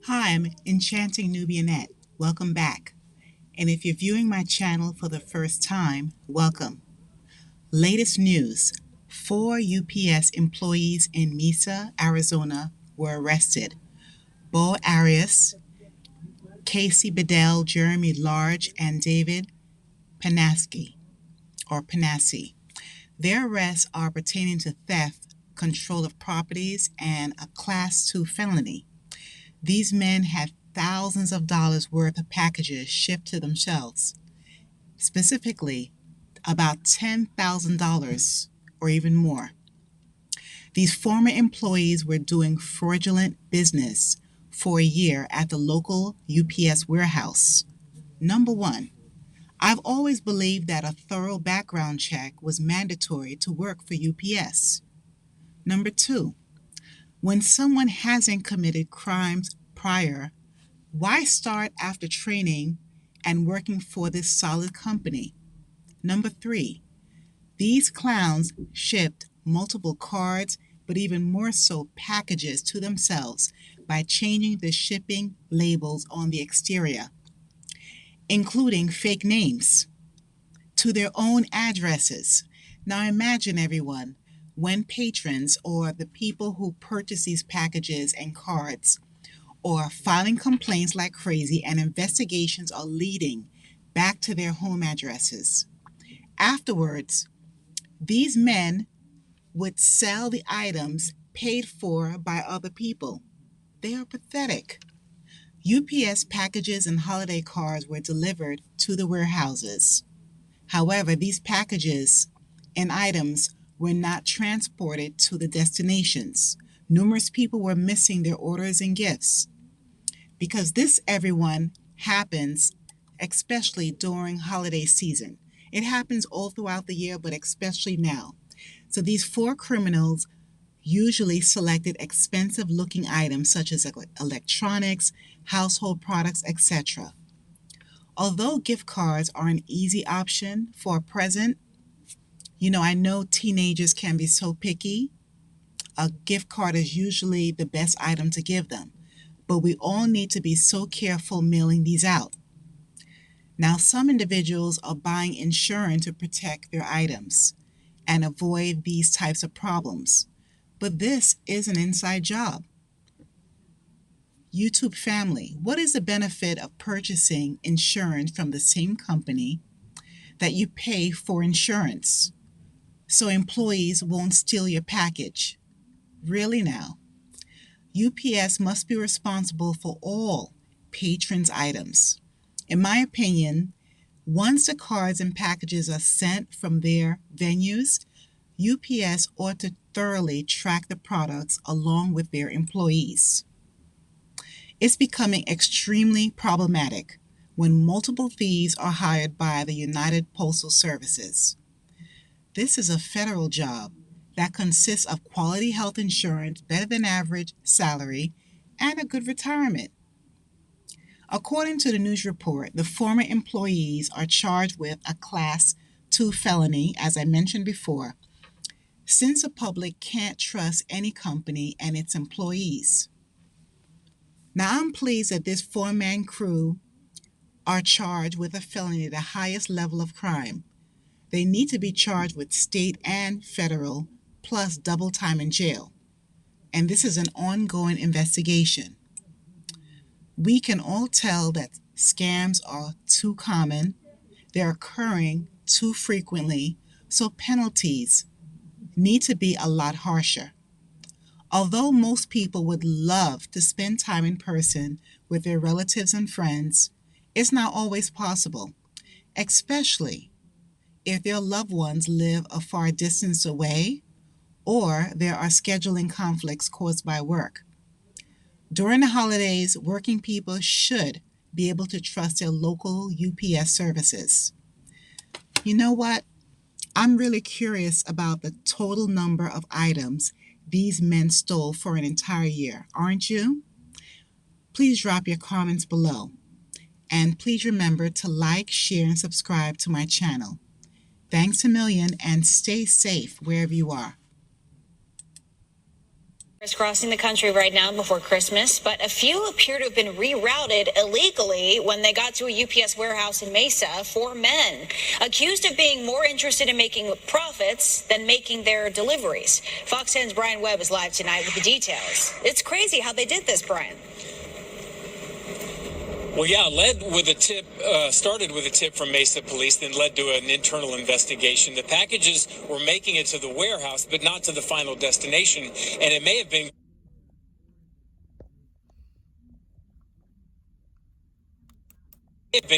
Hi, I'm Enchanting Nubianette. Welcome back. And if you're viewing my channel for the first time, welcome. Latest news: 4 UPS employees in Mesa, Arizona were arrested. Bo Arias, Casey Bedell, Jeremy Large, and David Panaski or Panassi. Their arrests are pertaining to theft, control of properties, and a Class 2 felony. These men had thousands of dollars worth of packages shipped to themselves, specifically about $10,000 or even more. These former employees were doing fraudulent business for a year at the local UPS warehouse. Number one, I've always believed that a thorough background check was mandatory to work for UPS. Number two, when someone hasn't committed crimes prior, why start after training and working for this solid company? Number three, these clowns shipped multiple cards, but even more so packages to themselves by changing the shipping labels on the exterior, including fake names, to their own addresses. Now imagine, everyone, when patrons or the people who purchase these packages and cards or filing complaints like crazy, and investigations are leading back to their home addresses. Afterwards, these men would sell the items paid for by other people. They are pathetic. UPS packages and holiday cards were delivered to the warehouses. However, these packages and items were not transported to the destinations. Numerous people were missing their orders and gifts. Because this, everyone, happens especially during holiday season. It happens all throughout the year, but especially now. So these four criminals usually selected expensive looking items such as electronics, household products, etc. Although gift cards are an easy option for a present, I know teenagers can be so picky. A gift card is usually the best item to give them, but we all need to be so careful mailing these out. Now, some individuals are buying insurance to protect their items and avoid these types of problems, but this is an inside job. YouTube family, what is the benefit of purchasing insurance from the same company that you pay for insurance so employees won't steal your package? Really now? UPS must be responsible for all patrons' items. In my opinion, once the cards and packages are sent from their venues, UPS ought to thoroughly track the products along with their employees. It's becoming extremely problematic when multiple thieves are hired by the United Postal Services. This is a federal job that consists of quality health insurance, better than average salary, and a good retirement. According to the news report, the former employees are charged with a Class 2 felony, as I mentioned before, since the public can't trust any company and its employees. Now, I'm pleased that this four-man crew are charged with a felony, the highest level of crime. They need to be charged with state and federal, plus double time in jail. And this is an ongoing investigation. We can all tell that scams are too common, they're occurring too frequently, so penalties need to be a lot harsher. Although most people would love to spend time in person with their relatives and friends, it's not always possible, especially if their loved ones live a far distance away or there are scheduling conflicts caused by work. During the holidays, working people should be able to trust their local UPS services. You know what? I'm really curious about the total number of items these men stole for an entire year, aren't you? Please drop your comments below. And please remember to like, share, and subscribe to my channel. Thanks a million and stay safe wherever you are. Crossing the country right now before Christmas, but a few appear to have been rerouted illegally when they got to a UPS warehouse in Mesa. 4 men accused of being more interested in making profits than making their deliveries. Fox 10's Brian Webb is live tonight with the details. It's crazy how they did this, Brian. Well, yeah, started with a tip from Mesa Police, then led to an internal investigation. The packages were making it to the warehouse, but not to the final destination, and it may have been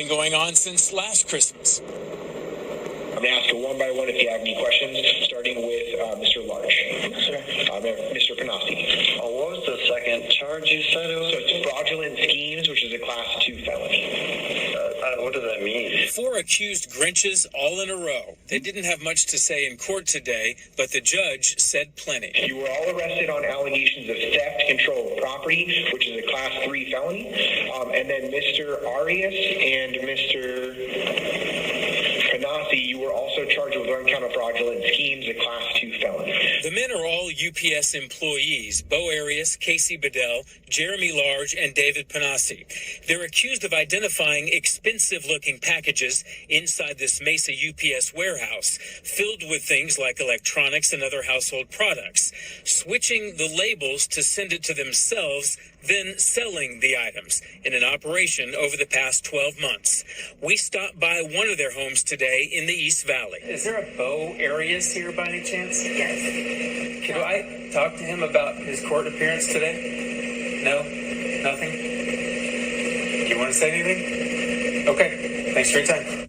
going on since last Christmas. I'm going to ask you one by one if you have any questions, starting with Mr. Larch. Mr. Panasi. What was the second charge you said it was? So it's fraudulent schemes, which is a Class 2 felony. What does that mean? 4 accused Grinches all in a row. They didn't have much to say in court today, but the judge said plenty. You were all arrested on allegations of theft, control of property, which is a Class 3 felony. And then Mr. Arias and Mr. Panasi, you were also charged with 1 count of fraudulent schemes, a Class 2 felony. The men are all UPS employees: Bo Arias, Casey Bedell, Jeremy Large, and David Panasi. They're accused of identifying expensive-looking packages inside this Mesa UPS warehouse, filled with things like electronics and other household products, switching the labels to send it to themselves, then selling the items in an operation over the past 12 months. We stopped by one of their homes today in the East Valley. Is there a Bo Arias here by any chance? Yes. Could I talk to him about his court appearance today? No? Nothing? Do you want to say anything? Okay. Thanks for your time.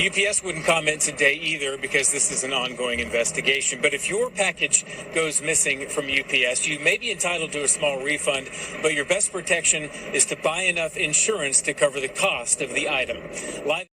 UPS wouldn't comment today either because this is an ongoing investigation. But if your package goes missing from UPS, you may be entitled to a small refund, but your best protection is to buy enough insurance to cover the cost of the item. Live